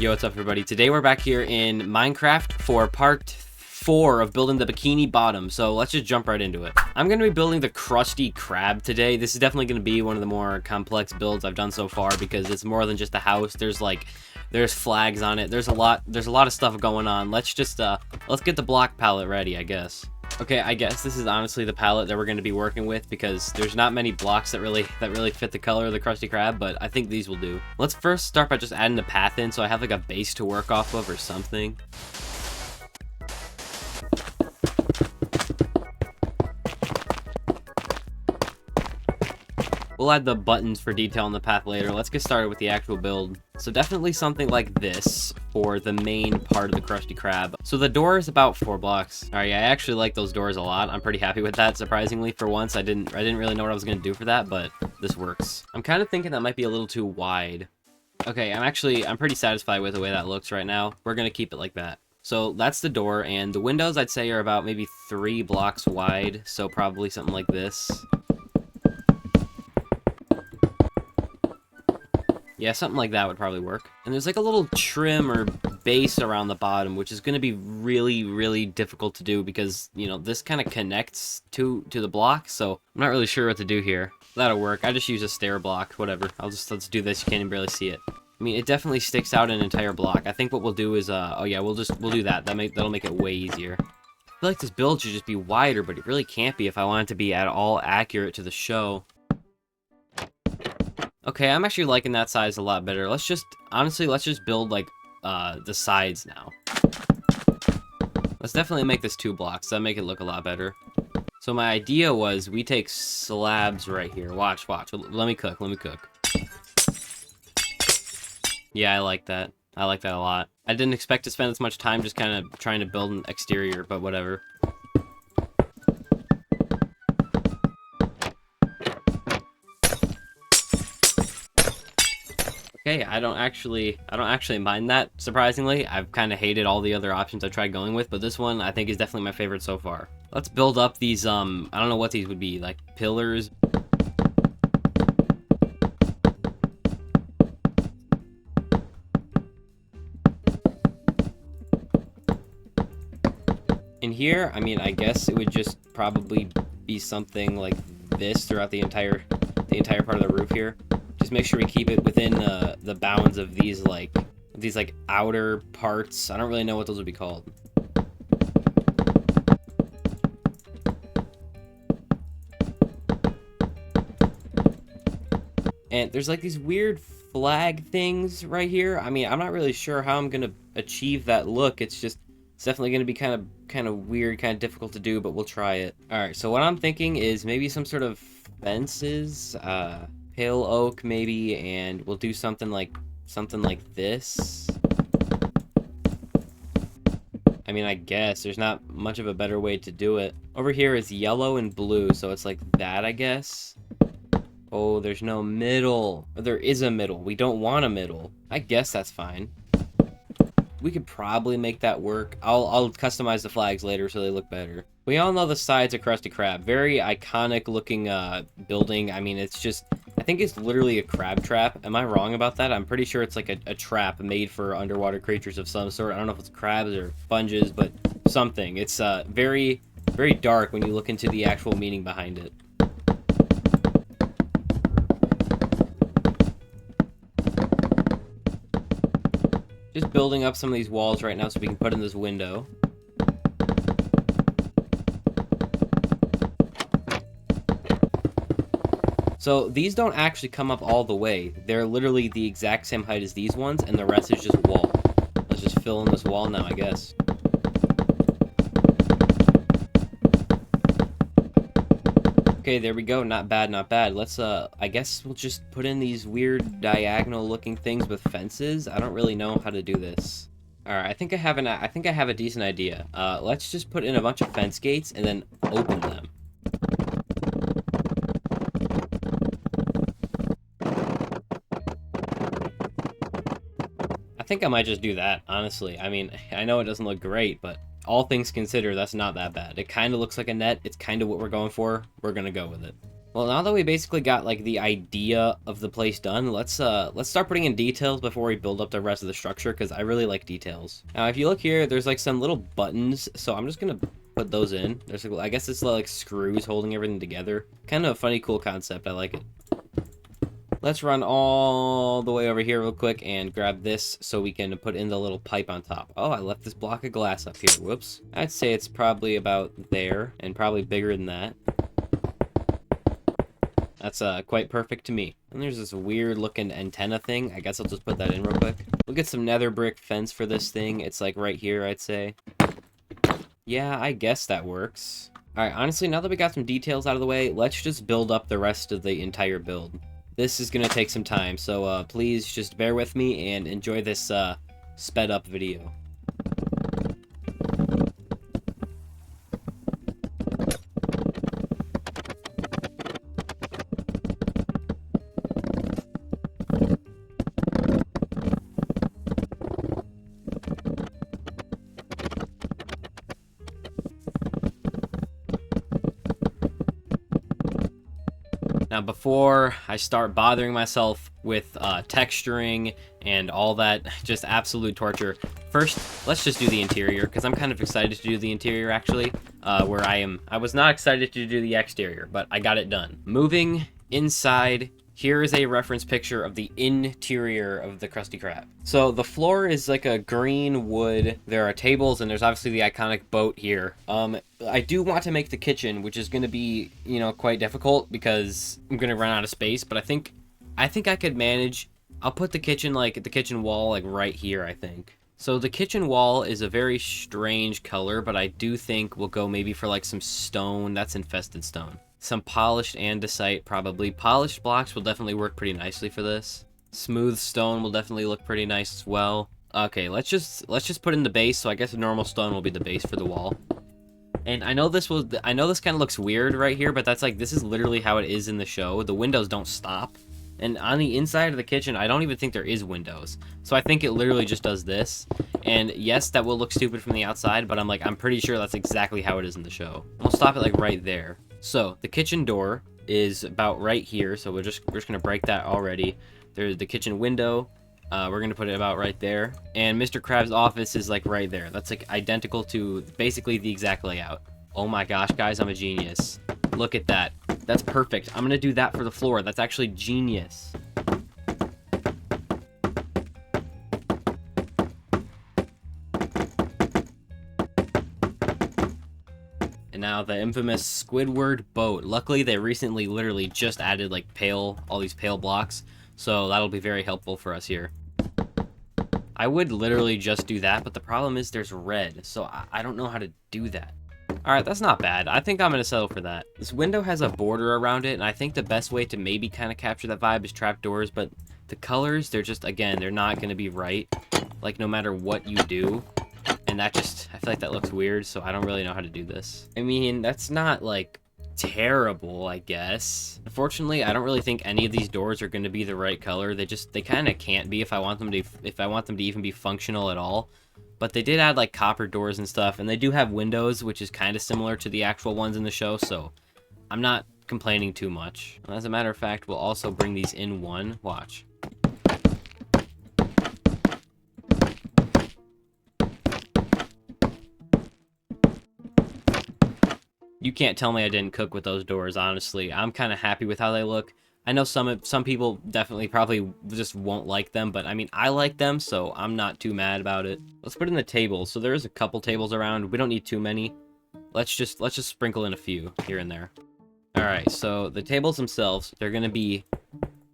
Yo, what's up everybody? Today we're back here in Minecraft for part 4 of building the Bikini Bottom, so let's just jump right into it. I'm going to be building the Krusty Krab today. This is definitely going to be one of the more complex builds I've done so far because it's more than just a house. There's flags on it. There's a lot of stuff going on. Let's just let's get the block palette ready, I guess. Okay, I guess this is honestly the palette that we're going to be working with because there's not many blocks that really fit the color of the Krusty Krab, but I think these will do. Let's first start by just adding the path in so I have like a base to work off of or something. We'll add the buttons for detail on the path later. Let's get started with the actual build. So definitely something like this for the main part of the Krusty Krab. So the door is about 4 blocks. All right, yeah, I actually like those doors a lot. I'm pretty happy with that. Surprisingly, for once, I didn't really know what I was gonna do for that, but this works. I'm kind of thinking that might be a little too wide. Okay, I'm pretty satisfied with the way that looks right now. We're gonna keep it like that. So that's the door, and the windows I'd say are about maybe 3 blocks wide. So probably something like this. Yeah, something like that would probably work. And there's like a little trim or base around the bottom, which is going to be really difficult to do because, you know, this kind of connects to the block, so I'm not really sure what to do here. That'll work. I just use a stair block, whatever. Let's do this. You can't even barely see it. I mean, it definitely sticks out an entire block. I think what we'll do is, oh yeah, we'll do that. That'll make it way easier. I feel like this build should just be wider, but it really can't be if I want it to be at all accurate to the show. Okay, I'm actually liking that size a lot better. Honestly, let's just build, like, the sides now. Let's definitely make this 2 blocks. That'll make it look a lot better. So my idea was we take slabs right here. Watch. Let me cook. Yeah, I like that. I like that a lot. I didn't expect to spend as much time just kind of trying to build an exterior, but whatever. Okay, I don't actually mind that, surprisingly. I've kind of hated all the other options I've tried going with, but this one I think is definitely my favorite so far. Let's build up these, I don't know what these would be, like pillars. In here, I mean, I guess it would just probably be something like this throughout the entire part of the roof here. Just make sure we keep it within the bounds of these outer parts. I don't really know what those would be called. And there's like these weird flag things right here. I mean, I'm not really sure how I'm gonna achieve that look. It's definitely gonna be kind of weird, kind of difficult to do, but we'll try it. All right. So what I'm thinking is maybe some sort of fences. Pale oak maybe, and we'll do something like this. I mean, I guess there's not much of a better way to do it. Over here is yellow and blue, so it's like that, I guess. Oh, there's no middle. Or there is a middle. We don't want a middle. I guess that's fine. We could probably make that work. I'll customize the flags later so they look better. We all know the sides of Krusty Krab. Very iconic looking building. I mean, I think it's literally a crab trap. Am I wrong about that? I'm pretty sure it's like a trap made for underwater creatures of some sort. I don't know if it's crabs or sponges, but something. It's very dark when you look into the actual meaning behind it. Just building up some of these walls right now so we can put in this window. So these don't actually come up all the way. They're literally the exact same height as these ones, and the rest is just wall. Let's just fill in this wall now, I guess. Okay, there we go. Not bad, not bad. Let's, I guess we'll just put in these weird diagonal-looking things with fences. I don't really know how to do this. All right, I think I have a decent idea. Let's just put in a bunch of fence gates and then open them. I think I might just do that, honestly. I mean, I know it doesn't look great, but all things considered, that's not that bad. It kind of looks like a net. It's kind of what we're going for. We're going to go with it. Well, now that we basically got like the idea of the place done, let's start putting in details before we build up the rest of the structure, because I really like details. Now, if you look here, there's like some little buttons, so I'm just gonna put those in. There's like, I guess it's like screws holding everything together. Kind of a funny, cool concept. I like it. Let's run all the way over here real quick and grab this so we can put in the little pipe on top. Oh, I left this block of glass up here. Whoops. I'd say it's probably about there and probably bigger than that. That's quite perfect to me. And there's this weird looking antenna thing. I guess I'll just put that in real quick. We'll get some nether brick fence for this thing. It's like right here, I'd say. Yeah, I guess that works. Alright, honestly, now that we got some details out of the way, let's just build up the rest of the entire build. This is gonna take some time, so please just bear with me and enjoy this sped up video. Now, before I start bothering myself with texturing and all that just absolute torture, first, let's just do the interior, because I'm kind of excited to do the interior, actually, where I was not excited to do the exterior, but I got it done. Moving inside, here is a reference picture of the interior of the Krusty Krab. So the floor is like a green wood. There are tables, and there's obviously the iconic boat here. I do want to make the kitchen, which is going to be, you know, quite difficult because I'm going to run out of space, but I think I could manage. I'll put the kitchen, like, the kitchen wall, like, right here, I think. So the kitchen wall is a very strange color, but I do think we'll go maybe for, like, some stone. That's infested stone. Some polished andesite, probably. Polished blocks will definitely work pretty nicely for this. Smooth stone will definitely look pretty nice as well. Okay, let's just put in the base, so I guess a normal stone will be the base for the wall. And I know this kind of looks weird right here, but that's like, this is literally how it is in the show. The windows don't stop. And on the inside of the kitchen, I don't even think there is windows. So I think it literally just does this. And yes, that will look stupid from the outside, but I'm pretty sure that's exactly how it is in the show. We'll stop it like right there. So the kitchen door is about right here, so we're just gonna break that already. There's the kitchen window. We're gonna put it about right there, and Mr. Krab's office is like right there. That's like identical to basically the exact layout. Oh my gosh, guys, I'm a genius. Look at that. That's perfect. I'm gonna do that for the floor. That's actually genius. And now the infamous Squidward boat. Luckily, they recently literally just added like all these pale blocks, so that'll be very helpful for us here. I would literally just do that, but the problem is there's red, so I don't know how to do that. Alright, that's not bad. I think I'm going to settle for that. This window has a border around it, and I think the best way to maybe kind of capture that vibe is trapdoors, but the colors, they're just, again, they're not going to be right, like, no matter what you do. And that just, I feel like that looks weird, so I don't really know how to do this. I mean, that's not, like, terrible, I guess. Unfortunately, I don't really think any of these doors are going to be the right color. They kind of can't be if I want them to even be functional at all. But they did add like copper doors and stuff, and they do have windows, which is kind of similar to the actual ones in the show, so I'm not complaining too much. As a matter of fact, we'll also bring these in one. Watch. You can't tell me I didn't cook with those doors, honestly. I'm kind of happy with how they look. I know some people definitely probably just won't like them, but I mean, I like them, so I'm not too mad about it. Let's put in the tables. So there's a couple tables around. We don't need too many. Let's just sprinkle in a few here and there. All right, so the tables themselves, they're gonna be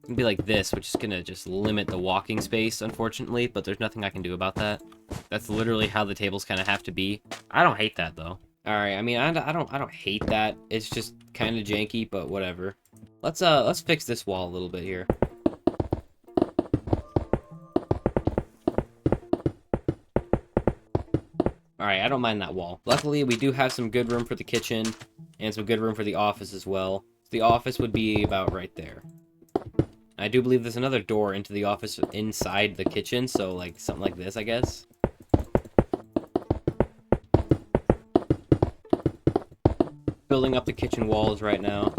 like this, which is gonna just limit the walking space, unfortunately, but there's nothing I can do about that. That's literally how the tables kind of have to be. I don't hate that though. All right, I mean, I don't hate that. It's just kind of janky, but whatever. Let's fix this wall a little bit here. Alright, I don't mind that wall. Luckily, we do have some good room for the kitchen, and some good room for the office as well. The office would be about right there. I do believe there's another door into the office inside the kitchen, so like something like this, I guess. Building up the kitchen walls right now.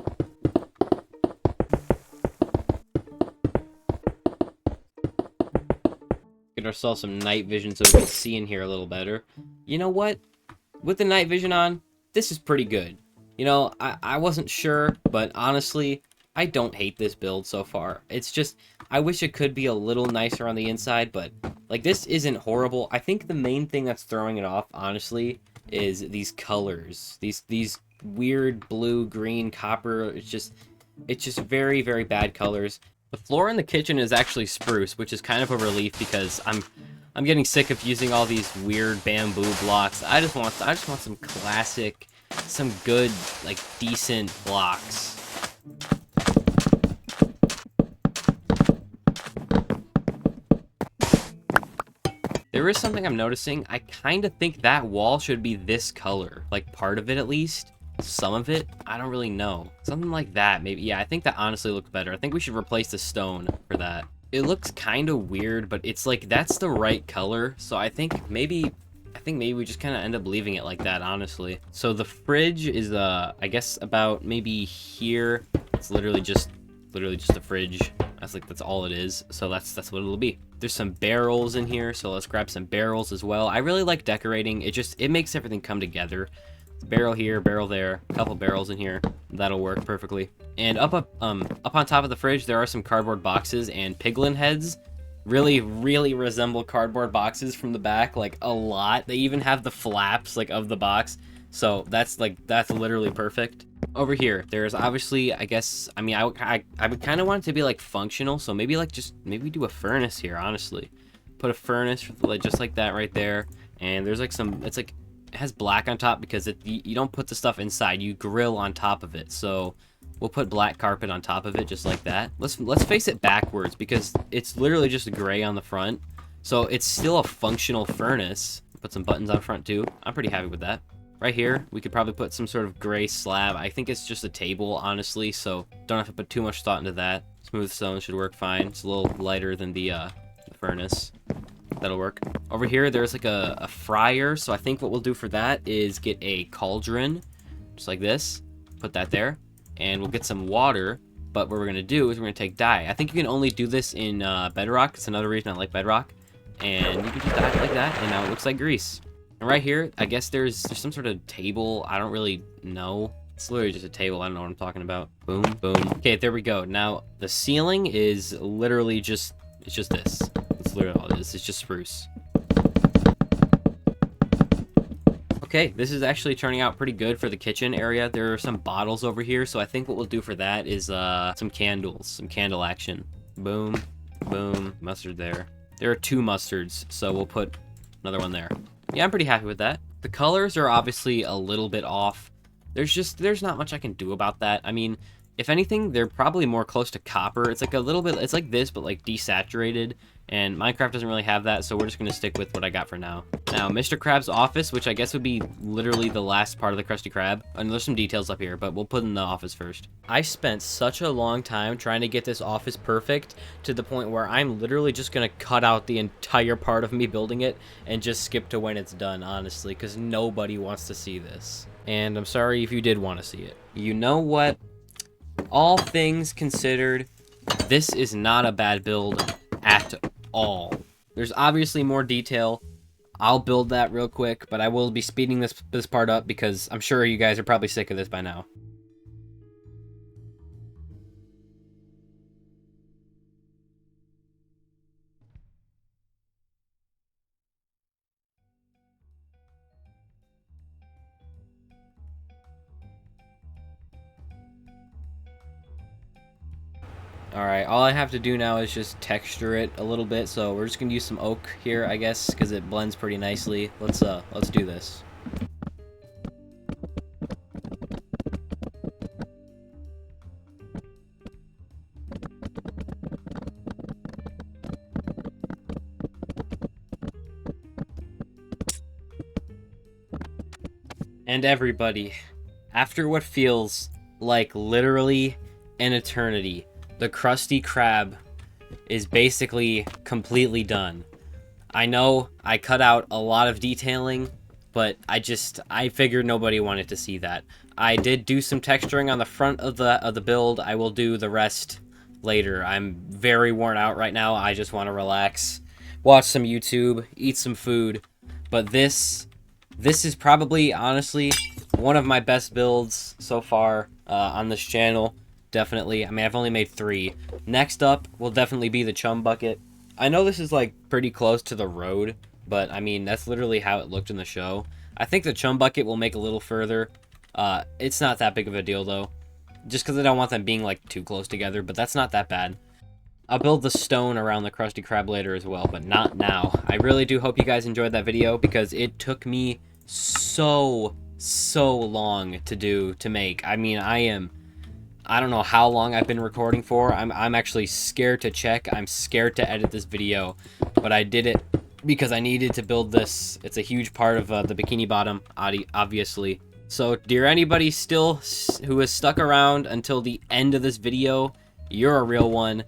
Get ourselves some night vision so we can see in here a little better. You know what? With the night vision on, this is pretty good. You know, I wasn't sure, but honestly, I don't hate this build so far. It's just, I wish it could be a little nicer on the inside, but, like, this isn't horrible. I think the main thing that's throwing it off, honestly, is these colors. These weird blue, green, copper, it's just very, very bad colors. The floor in the kitchen is actually spruce, which is kind of a relief because I'm getting sick of using all these weird bamboo blocks. I just want some classic, some good, like, decent blocks. There is something I'm noticing. I kind of think that wall should be this color, like part of it at least. Some of it, I don't really know. Something like that, maybe. Yeah, I think that honestly looks better. I think we should replace the stone for that. It looks kind of weird, but it's like that's the right color. So I think maybe we just kind of end up leaving it like that, honestly. So the fridge is I guess about maybe here. It's literally just a fridge. That's all it is. So that's what it'll be. There's some barrels in here, so let's grab some barrels as well. I really like decorating. It makes everything come together. Barrel here, barrel there, a couple barrels in here. That'll work perfectly. And up on top of the fridge, there are some cardboard boxes and piglin heads. Really, really resemble cardboard boxes from the back, like a lot. They even have the flaps like of the box. So that's literally perfect. Over here, there's obviously, I would kind of want it to be like functional. So maybe do a furnace here, honestly. Put a furnace just like that right there. And there's like it has black on top because you don't put the stuff inside, you grill on top of it. So we'll put black carpet on top of it just like that. Let's face it backwards because it's literally just gray on the front. So it's still a functional furnace. Put some buttons on front too. I'm pretty happy with that. Right here, we could probably put some sort of gray slab. I think it's just a table, honestly, so don't have to put too much thought into that. Smooth stone should work fine. It's a little lighter than the furnace. That'll work. Over here, there's like a fryer, so I think what we'll do for that is get a cauldron, just like this. Put that there, and we'll get some water, but what we're going to do is we're going to take dye. I think you can only do this in bedrock. It's another reason I like bedrock. And you can just dye it like that, and now it looks like grease. And right here, I guess there's some sort of table. I don't really know. It's literally just a table. I don't know what I'm talking about. Boom, boom. Okay, there we go. Now, the ceiling is literally it's just this. It's literally all it is. It's just spruce. Okay, this is actually turning out pretty good for the kitchen area. There are some bottles over here, so I think what we'll do for that is some candles, some candle action. Boom, boom, mustard there. There are 2 mustards, so we'll put another one there. Yeah, I'm pretty happy with that. The colors are obviously a little bit off. There's not much I can do about that. I mean, if anything, they're probably more close to copper. It's like a little bit, it's like this, but like desaturated. And Minecraft doesn't really have that, so we're just going to stick with what I got for now. Now, Mr. Krab's office, which I guess would be literally the last part of the Krusty Krab. And there's some details up here, but we'll put in the office first. I spent such a long time trying to get this office perfect to the point where I'm literally just going to cut out the entire part of me building it and just skip to when it's done, honestly, because nobody wants to see this. And I'm sorry if you did want to see it. You know what? All things considered, this is not a bad build at all. There's obviously more detail. I'll build that real quick, but I will be speeding this part up because I'm sure you guys are probably sick of this by now. Alright, all I have to do now is just texture it a little bit, so we're just gonna use some oak here, I guess, because it blends pretty nicely. Let's do this. And everybody, after what feels like literally an eternity, the Krusty Krab is basically completely done. I know I cut out a lot of detailing, but I figured nobody wanted to see that. I did do some texturing on the front of the build. I will do the rest later. I'm very worn out right now. I just want to relax watch some YouTube, eat some food. But this is probably, honestly, one of my best builds so far on this channel. Definitely. I mean, I've only made 3. Next up will definitely be the chum bucket. I know this is, like, pretty close to the road, but, I mean, that's literally how it looked in the show. I think the chum bucket will make a little further. It's not that big of a deal, though. Just because I don't want them being, like, too close together, but that's not that bad. I'll build the stone around the Krusty Krab later as well, but not now. I really do hope you guys enjoyed that video, because it took me so long to make. I mean, I don't know how long I've been recording for. I'm actually scared to check. I'm scared to edit this video, but I did it because I needed to build this. It's a huge part of the Bikini Bottom, obviously. So, dear anybody still who has stuck around until the end of this video, you're a real one.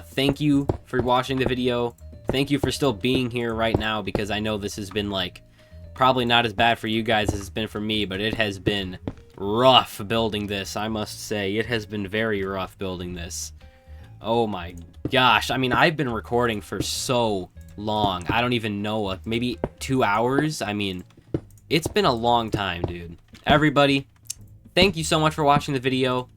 Thank you for watching the video. Thank you for still being here right now, because I know this has been, like, probably not as bad for you guys as it's been for me, but it has been rough building this, I must say. It has been very rough building this. Oh my gosh. I mean, I've been recording for so long. I don't even know, like, maybe 2 hours? I mean, it's been a long time, dude. Everybody, thank you so much for watching the video,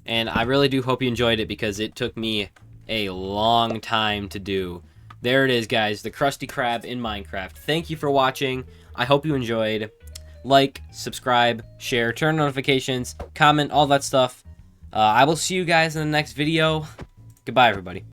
and I really do hope you enjoyed it, because it took me a long time to do. There it is, guys, the Krusty Krab in Minecraft. Thank you for watching. I hope you enjoyed. Like, subscribe, share, turn on notifications, comment, all that stuff. I will see you guys in the next video. Goodbye, everybody.